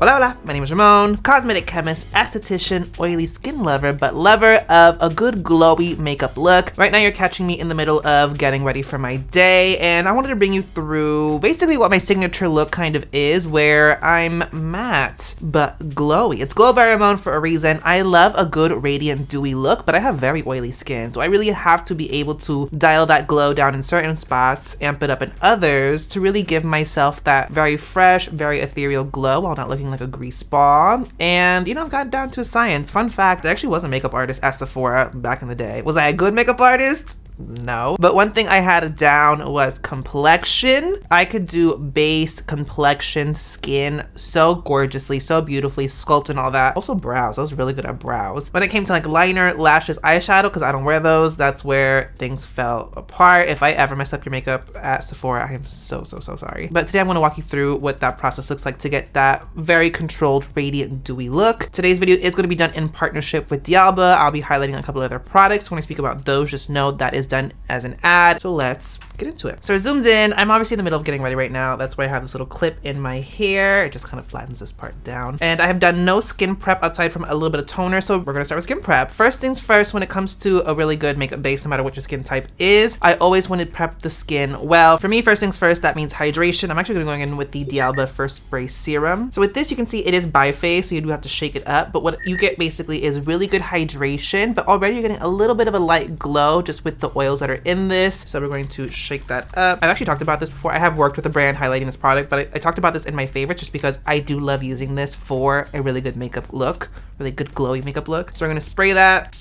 Hola, hola, my name is Ramon, cosmetic chemist, esthetician, oily skin lover, but lover of a good glowy makeup look. Right now you're catching me in the middle of getting ready for my day, and I wanted to bring you through basically what my signature look kind of is, where I'm matte but glowy. It's Glow by Ramon for a reason. I love a good radiant dewy look, but I have very oily skin, so I really have to be able to dial that glow down in certain spots, amp it up in others to really give myself that very fresh, very ethereal glow while not looking like a grease ball. And you know, I've gotten down to a science. Fun fact, I actually was a makeup artist at Sephora back in the day. Was I a good makeup artist? No. But one thing I had down was complexion. I could do base, complexion, skin so gorgeously, so beautifully, sculpt and all that. Also brows. I was really good at brows. When it came to like liner, lashes, eyeshadow, because I don't wear those, that's where things fell apart. If I ever messed up your makeup at Sephora, I am so sorry. But today I'm going to walk you through what that process looks like to get that very controlled, radiant, dewy look. Today's video is going to be done in partnership with Dialba. I'll be highlighting a couple of other products. When I speak about those, just know that is done as an ad. So let's get into it. So I zoomed in. I'm obviously in the middle of getting ready right now. That's why I have this little clip in my hair. It just kind of flattens this part down. And I have done no skin prep outside from a little bit of toner. So we're gonna start with skin prep. First things first, when it comes to a really good makeup base, no matter what your skin type is, I always want to prep the skin well. For me, first things first, that means hydration. I'm actually going in with the Dialba First Spray Serum. So with this, you can see it is biphase, so you do have to shake it up. But what you get basically is really good hydration, but already you're getting a little bit of a light glow just with the oils that are in this. So we're going to shake that up. I've actually talked about this before. I have worked with a brand highlighting this product, but I talked about this in my favorites just because I do love using this for a really good makeup look, really good glowy makeup look. So we're gonna spray that.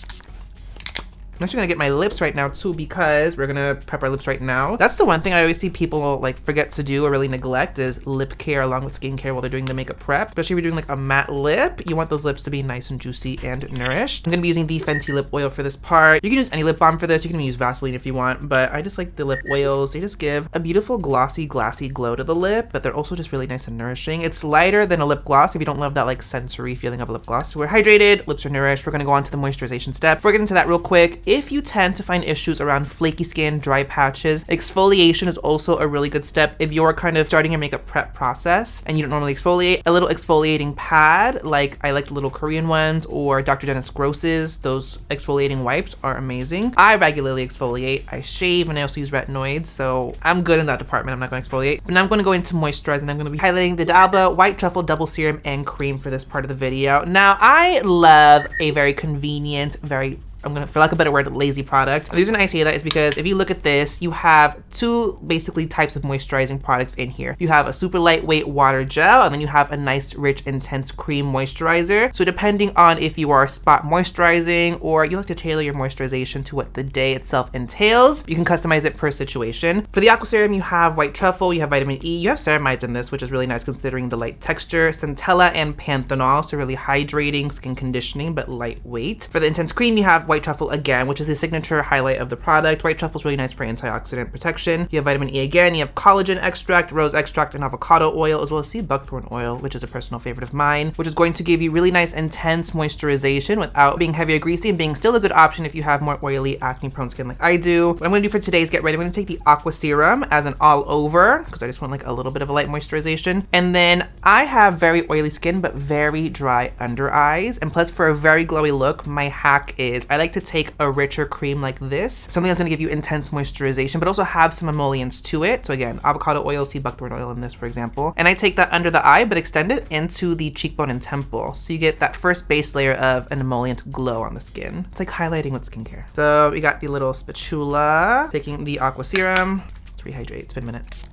I'm actually gonna get my lips right now too, because we're gonna prep our lips right now. That's the one thing I always see people like forget to do or really neglect is lip care along with skincare while they're doing the makeup prep. Especially if you're doing like a matte lip, you want those lips to be nice and juicy and nourished. I'm gonna be using the Fenty lip oil for this part. You can use any lip balm for this. You can use Vaseline if you want, but I just like the lip oils. They just give a beautiful glossy, glassy glow to the lip, but they're also just really nice and nourishing. It's lighter than a lip gloss if you don't love that like sensory feeling of a lip gloss. We're hydrated, lips are nourished. We're gonna go on to the moisturization step. Before we get into that real quick, if you tend to find issues around flaky skin, dry patches, exfoliation is also a really good step. If you're kind of starting your makeup prep process and you don't normally exfoliate, a little exfoliating pad, like I like the little Korean ones or Dr. Dennis Gross's, those exfoliating wipes are amazing. I regularly exfoliate, I shave, and I also use retinoids, so I'm good in that department. I'm not going to exfoliate. But now I'm going to go into moisturize, and I'm going to be highlighting the Dialba White Truffle Double Serum and Cream for this part of the video. Now, I love a very convenient, I'm gonna, for lack of a better word, lazy product. The reason I say that is because if you look at this, you have two basically types of moisturizing products in here. You have a super lightweight water gel, and then you have a nice, rich, intense cream moisturizer. So depending on if you are spot moisturizing or you like to tailor your moisturization to what the day itself entails, you can customize it per situation. For the Aqua Serum, you have white truffle, you have vitamin E, you have ceramides in this, which is really nice considering the light texture, centella and panthenol, so really hydrating, skin conditioning, but lightweight. For the intense cream, you have white truffle again, which is the signature highlight of the product. White truffle is really nice for antioxidant protection. You have vitamin E again, you have collagen extract, rose extract, and avocado oil, as well as sea buckthorn oil, which is a personal favorite of mine, which is going to give you really nice, intense moisturization without being heavy or greasy and being still a good option if you have more oily, acne-prone skin like I do. What I'm gonna do for today is get ready. I'm gonna take the Aqua Serum as an all over, because I just want like a little bit of a light moisturization. And then I have very oily skin, but very dry under eyes. And plus, for a very glowy look, my hack is I like to take a richer cream like this, something that's going to give you intense moisturization but also have some emollients to it. So again, avocado oil, sea buckthorn oil in this, for example, and I take that under the eye but extend it into the cheekbone and temple, so you get that first base layer of an emollient glow on the skin. It's like highlighting with skincare. So we got the little spatula, taking the Aqua Serum. Let's rehydrate. It's been a minute.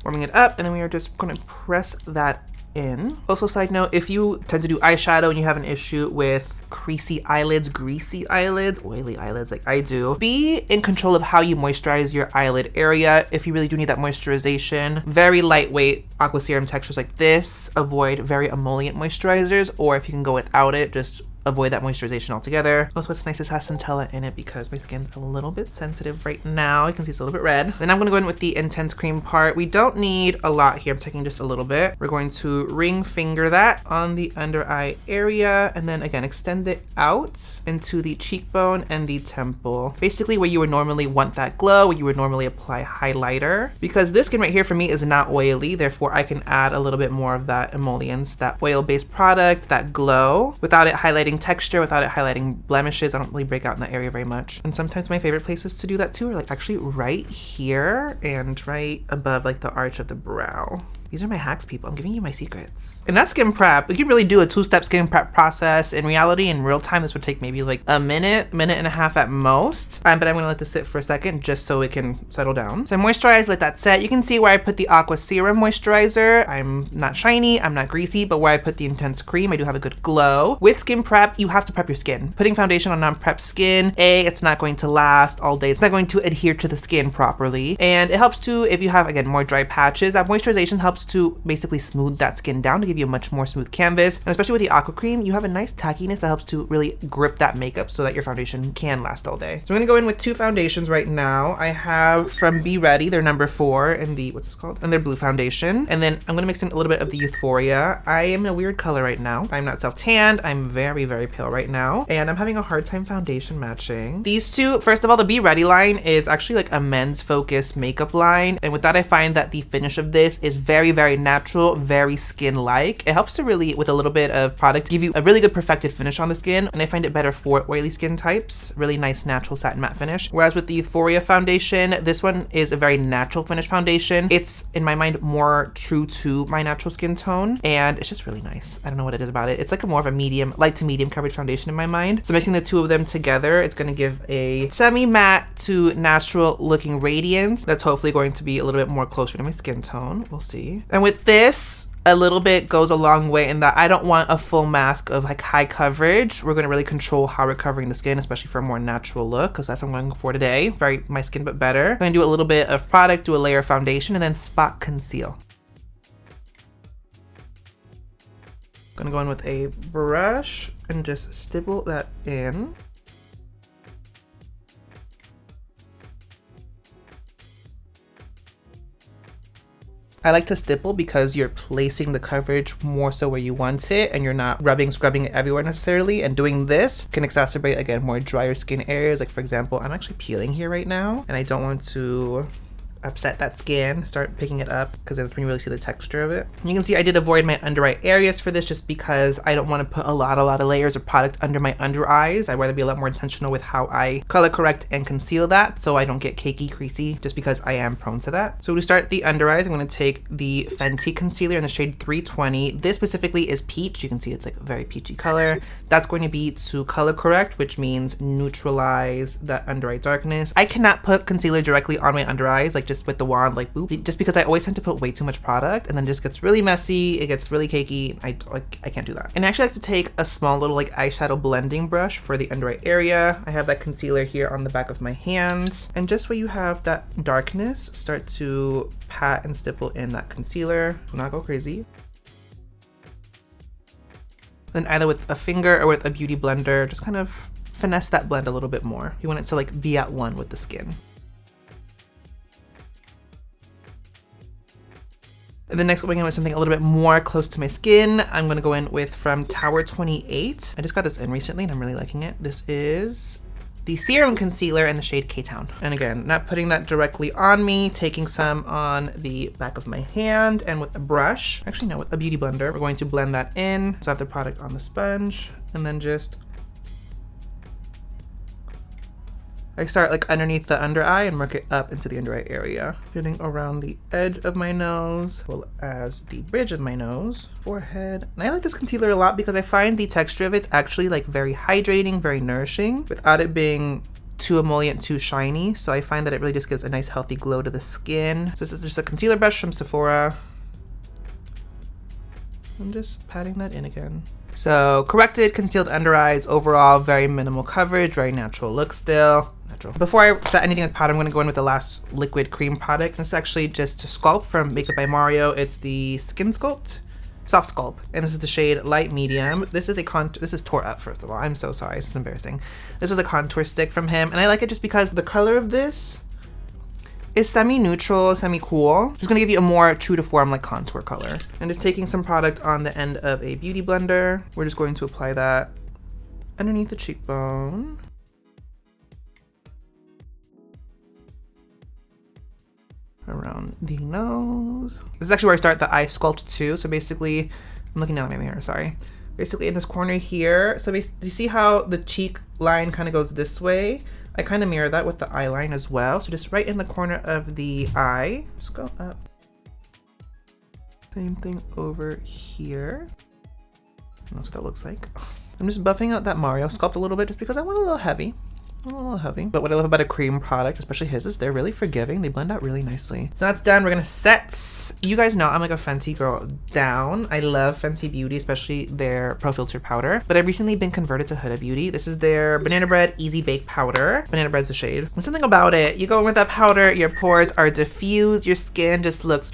Warming it up, and then we are just going to press that in. Also, side note, if you tend to do eyeshadow and you have an issue with creasy eyelids, greasy eyelids, oily eyelids like I do, be in control of how you moisturize your eyelid area if you really do need that moisturization. Very lightweight Aqua Serum textures like this. Avoid very emollient moisturizers, or if you can go without it, just avoid that moisturization altogether. Also, what's nice is it has centella in it because my skin's a little bit sensitive right now. You can see it's a little bit red. Then I'm gonna go in with the intense cream part. We don't need a lot here. I'm taking just a little bit. We're going to ring finger that on the under eye area, and then again, extend it out into the cheekbone and the temple. Basically where you would normally want that glow, where you would normally apply highlighter. Because this skin right here for me is not oily, therefore I can add a little bit more of that emollients, that oil-based product, that glow, without it highlighting texture, without it highlighting blemishes. I don't really break out in that area very much. And sometimes my favorite places to do that too are like actually right here and right above like the arch of the brow. These are my hacks, people. I'm giving you my secrets. And that skin prep, you can really do a 2-step skin prep process. In reality, in real time, this would take maybe like a minute and a half at most. But I'm gonna let this sit for a second just so it can settle down. So I moisturize, let that set. You can see where I put the Aqua Serum Moisturizer. I'm not shiny, I'm not greasy, but where I put the intense cream, I do have a good glow. With skin prep, you have to prep your skin. Putting foundation on non-prep skin, it's not going to last all day. It's not going to adhere to the skin properly. And it helps to, if you have, again, more dry patches, that moisturization helps to basically smooth that skin down to give you a much more smooth canvas. And especially with the aqua cream, you have a nice tackiness that helps to really grip that makeup so that your foundation can last all day. So I'm gonna go in with 2 foundations right now. I have from Be Ready, their number 4, and the, what's this called? And their blue foundation. And then I'm gonna mix in a little bit of the Euphoria. I am in a weird color right now. I'm not self-tanned. I'm very, very pale right now. And I'm having a hard time foundation matching. These two, first of all, the Be Ready line is actually like a men's focused makeup line. And with that, I find that the finish of this is very, very natural, very skin-like. It helps to really, with a little bit of product, give you a really good perfected finish on the skin. And I find it better for oily skin types. Really nice natural satin matte finish. Whereas with the Euphoria foundation, this one is a very natural finish foundation. It's, in my mind, more true to my natural skin tone. And it's just really nice. I don't know what it is about it. It's like a more of a medium, light to medium coverage foundation in my mind. So mixing the two of them together, it's gonna give a semi-matte to natural looking radiance. That's hopefully going to be a little bit more closer to my skin tone. We'll see. And with this, a little bit goes a long way in that I don't want a full mask of like high coverage. We're gonna really control how we're covering the skin, especially for a more natural look, because that's what I'm going for today. Very my skin, but better. I'm gonna do a little bit of product, do a layer of foundation, and then spot conceal. Gonna go in with a brush and just stipple that in. I like to stipple because you're placing the coverage more so where you want it and you're not scrubbing it everywhere necessarily. And doing this can exacerbate, again, more drier skin areas. Like for example, I'm actually peeling here right now and I don't want to upset that skin, start picking it up, because that's when you really see the texture of it. And you can see I did avoid my under eye areas for this just because I don't want to put a lot of layers of product under my under eyes. I'd rather be a lot more intentional with how I color correct and conceal that so I don't get cakey, creasy, just because I am prone to that. So to start the under eyes, I'm going to take the Fenty concealer in the shade 320. This specifically is peach. You can see it's like a very peachy color. That's going to be to color correct, which means neutralize that under eye darkness. I cannot put concealer directly on my under eyes, like just with the wand, like boop, just because I always tend to put way too much product and then just gets really messy, it gets really cakey. I can't do that. And I actually like to take a small little like eyeshadow blending brush for the under eye area. I have that concealer here on the back of my hands, and just where you have that darkness, start to pat and stipple in that concealer. Do not go crazy. Then either with a finger or with a beauty blender, just kind of finesse that blend a little bit more. You want it to like be at one with the skin. And then next, going in with something a little bit more close to my skin, I'm gonna go in with from Tower 28. I just got this in recently and I'm really liking it. This is the Serum Concealer in the shade K-Town. And again, not putting that directly on me, taking some on the back of my hand and with a brush, actually no, with a beauty blender, we're going to blend that in. So I have the product on the sponge and then just I start like underneath the under eye and work it up into the under eye area, getting around the edge of my nose, as well as the bridge of my nose, forehead. And I like this concealer a lot because I find the texture of it's actually like very hydrating, very nourishing, without it being too emollient, too shiny. So I find that it really just gives a nice healthy glow to the skin. So this is just a concealer brush from Sephora. I'm just patting that in again. So corrected, concealed under eyes, overall very minimal coverage, very natural look still. Before I set anything with powder, I'm going to go in with the last liquid cream product. This is actually just to sculpt from Makeup by Mario. It's the Skin Sculpt Soft Sculpt, and this is the shade Light Medium. This is this is tore up, first of all. I'm so sorry, this is embarrassing. This is a contour stick from him, and I like it just because the color of this is semi-neutral, semi-cool. Just gonna give you a more true to form like contour color. And just taking some product on the end of a beauty blender. We're just going to apply that underneath the cheekbone. Around the nose. This is actually where I start the eye sculpt too. So basically, I'm looking down at my mirror, sorry. Basically in this corner here. So do you see how the cheek line kind of goes this way? I kind of mirror that with the eye line as well. So just right in the corner of the eye, just go up. Same thing over here. And that's what that looks like. I'm just buffing out that Mario sculpt a little bit just because I want a little heavy. A little heavy. But what I love about a cream product, especially his, is they're really forgiving. They blend out really nicely. So that's done. We're gonna set, you guys know I'm like a Fenty girl down. I love Fenty Beauty, especially their Pro Filter powder. But I've recently been converted to Huda Beauty. This is their Banana Bread Easy Bake Powder. Banana Bread's the shade. And something about it, you go in with that powder, your pores are diffused, your skin just looks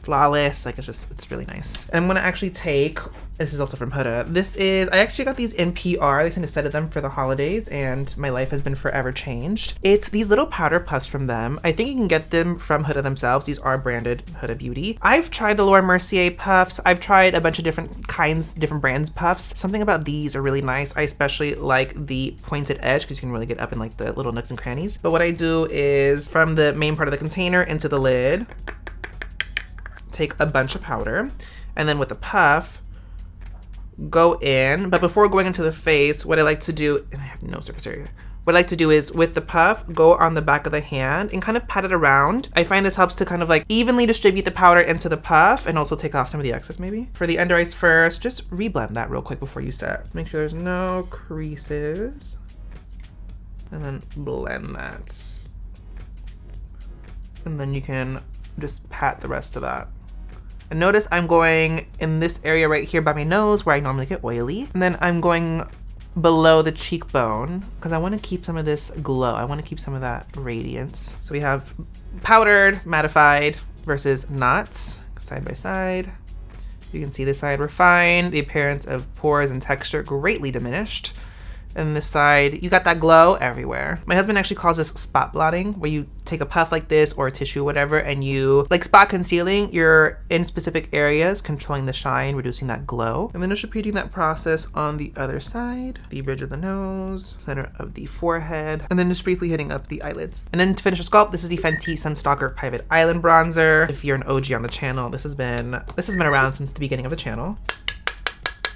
flawless. Like it's really nice. I'm gonna actually take, this is also from Huda. This is, I actually got these in PR. They sent a set of them for the holidays and my life has been forever changed. It's these little powder puffs from them. I think you can get them from Huda themselves. These are branded Huda Beauty. I've tried the Laura Mercier puffs. I've tried a bunch of different kinds, different brands puffs. Something about these are really nice. I especially like the pointed edge because you can really get up in like the little nooks and crannies. But what I do is from the main part of the container into the lid, take a bunch of powder, and then with the puff, go in. But before going into the face, what I like to do, and I have no surface area, what I like to do is with the puff, go on the back of the hand and kind of pat it around. I find this helps to kind of like evenly distribute the powder into the puff and also take off some of the excess maybe. For the under eyes first, just reblend that real quick before you set. Make sure there's no creases. And then blend that. And then you can just pat the rest of that. And notice I'm going in this area right here by my nose where I normally get oily. And then I'm going below the cheekbone because I want to keep some of this glow. I want to keep some of that radiance. So we have powdered, mattified versus not, side by side. You can see this side refined, the appearance of pores and texture greatly diminished. And this side, you got that glow everywhere. My husband actually calls this spot blotting, where you take a puff like this or a tissue or whatever, and you, like spot concealing, you're in specific areas, controlling the shine, reducing that glow. And then just repeating that process on the other side, the bridge of the nose, center of the forehead, and then just briefly hitting up the eyelids. And then to finish the sculpt, this is the Fenty Sunstalker Private Island Bronzer. If you're an OG on the channel, this has been around since the beginning of the channel.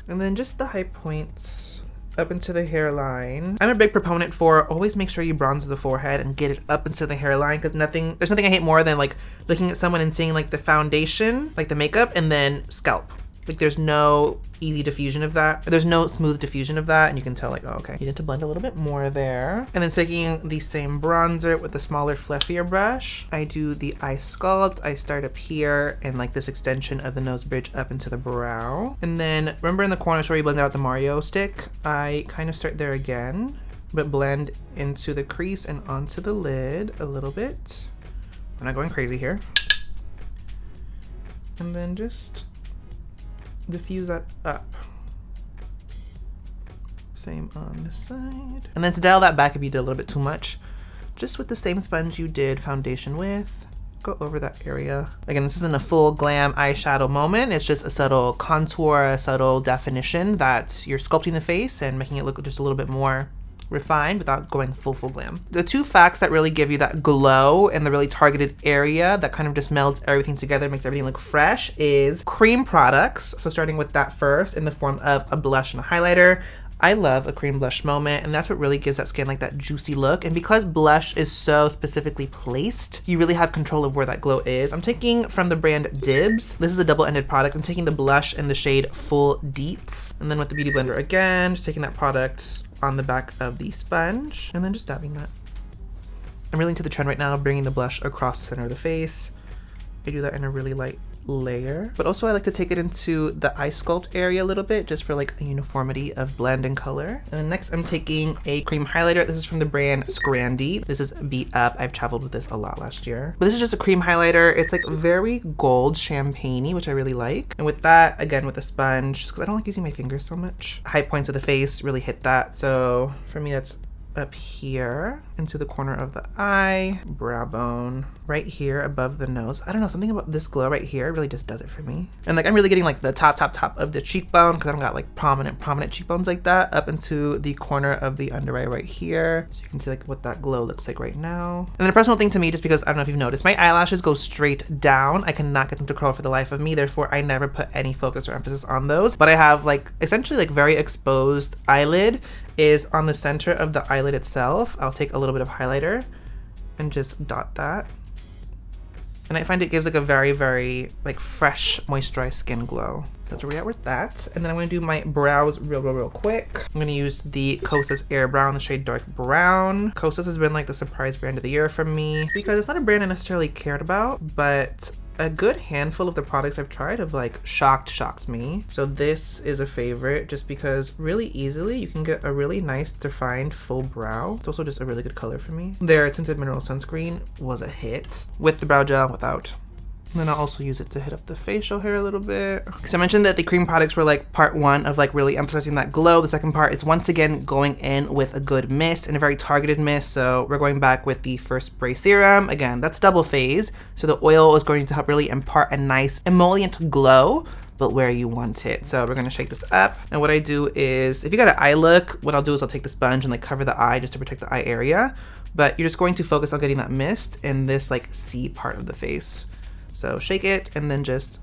And then just the high points up into the hairline. I'm a big proponent for always make sure you bronze the forehead and get it up into the hairline because there's nothing I hate more than like looking at someone and seeing like the foundation, like the makeup, and then scalp. Like there's no easy diffusion of that. There's no smooth diffusion of that, and you can tell like, oh, okay, you need to blend a little bit more there. And then taking the same bronzer with the smaller, fluffier brush, I do the eye sculpt. I start up here and like this extension of the nose bridge up into the brow. And then remember in the corner where you blend out the Mario stick, I kind of start there again, but blend into the crease and onto the lid a little bit. We're not going crazy here. And then just diffuse that up. Same on this side. And then to dial that back if you did a little bit too much, just with the same sponge you did foundation with, go over that area. Again, this isn't a full glam eyeshadow moment. It's just a subtle contour, a subtle definition that you're sculpting the face and making it look just a little bit more refined without going full glam. The two facts that really give you that glow in the really targeted area that kind of just melds everything together, makes everything look fresh, is cream products. So starting with that first in the form of a blush and a highlighter. I love a cream blush moment, and that's what really gives that skin like that juicy look. And because blush is so specifically placed, you really have control of where that glow is. I'm taking from the brand Dibs. This is a double-ended product. I'm taking the blush in the shade Full Deets. And then with the Beauty Blender again, just taking that product on the back of the sponge and then just dabbing that. I'm really into the trend right now of bringing the blush across the center of the face. I do that in a really light layer, but also I like to take it into the eye sculpt area a little bit just for like a uniformity of blend and color. And then next I'm taking a cream highlighter. This is from the brand Scrandy. This is Beat Up. I've traveled with this a lot last year. But this is just a cream highlighter. It's like very gold champagne-y, which I really like. And with that, again with a sponge, just because I don't like using my fingers so much. High points of the face really hit that. So for me, that's up here into the corner of the eye, brow bone, right here above the nose. I don't know, something about this glow right here really just does it for me. And like I'm really getting like the top of the cheekbone because I don't got like prominent cheekbones like that, up into the corner of the under eye right here. So you can see like what that glow looks like right now. And then a personal thing to me, just because I don't know if you've noticed, my eyelashes go straight down. I cannot get them to curl for the life of me. Therefore, I never put any focus or emphasis on those. But I have like essentially like very exposed eyelid is on the center of the eyelid itself. I'll take a little bit of highlighter and just dot that. And I find it gives like a very like fresh moisturized skin glow. That's where we're at with that. And then I'm gonna do my brows real quick. I'm gonna use the Kosas Air Brow in the shade Dark Brown. Kosas has been like the surprise brand of the year for me because it's not a brand I necessarily cared about, but a good handful of the products I've tried have like shocked me. So this is a favorite just because really easily you can get a really nice defined full brow. It's also just a really good color for me. Their tinted mineral sunscreen was a hit with the brow gel, without. And then I'll also use it to hit up the facial hair a little bit. So I mentioned that the cream products were like part one of like really emphasizing that glow. The second part is once again going in with a good mist and a very targeted mist. So we're going back with the First Spray Serum. Again, that's double phase. So the oil is going to help really impart a nice emollient glow, but where you want it. So we're gonna shake this up. And what I do is, if you got an eye look, what I'll do is I'll take the sponge and like cover the eye just to protect the eye area. But you're just going to focus on getting that mist in this like C part of the face. So shake it and then just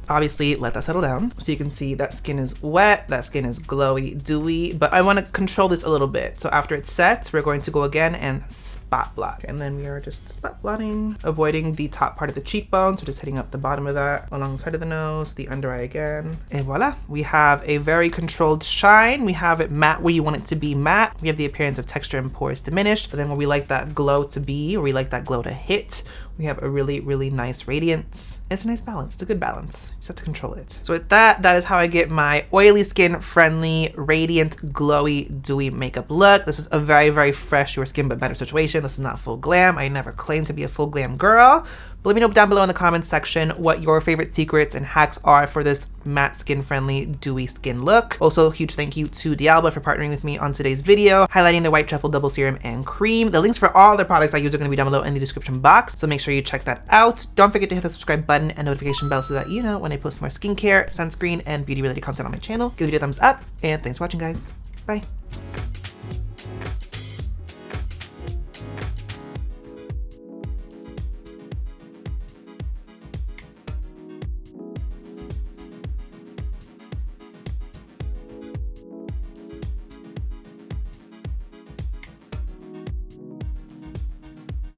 obviously let that settle down. So you can see that skin is wet, that skin is glowy, dewy, but I want to control this a little bit. So after it sets, we're going to go again and spot blot. And then we are just spot blotting, avoiding the top part of the cheekbone. So just hitting up the bottom of that alongside of the nose, the under eye again. And voila, we have a very controlled shine. We have it matte where you want it to be matte. We have the appearance of texture and pores diminished. But then where we like that glow to be, or we like that glow to hit, we have a really nice radiance. It's a nice balance. It's a good balance. You just have to control it. So with that, that is how I get my oily skin friendly, radiant, glowy, dewy makeup look. This is a very fresh Your Skin But Better situation. This is not full glam. I never claimed to be a full glam girl. But let me know down below in the comments section what your favorite secrets and hacks are for this matte skin friendly, dewy skin look. Also, huge thank you to Dialba for partnering with me on today's video, highlighting the White Truffle Double Serum and Cream. The links for all the products I use are going to be down below in the description box, so make sure you check that out. Don't forget to hit the subscribe button and notification bell so that you know when I post more skincare, sunscreen, and beauty related content on my channel. Give the video a thumbs up, and thanks for watching, guys. Bye.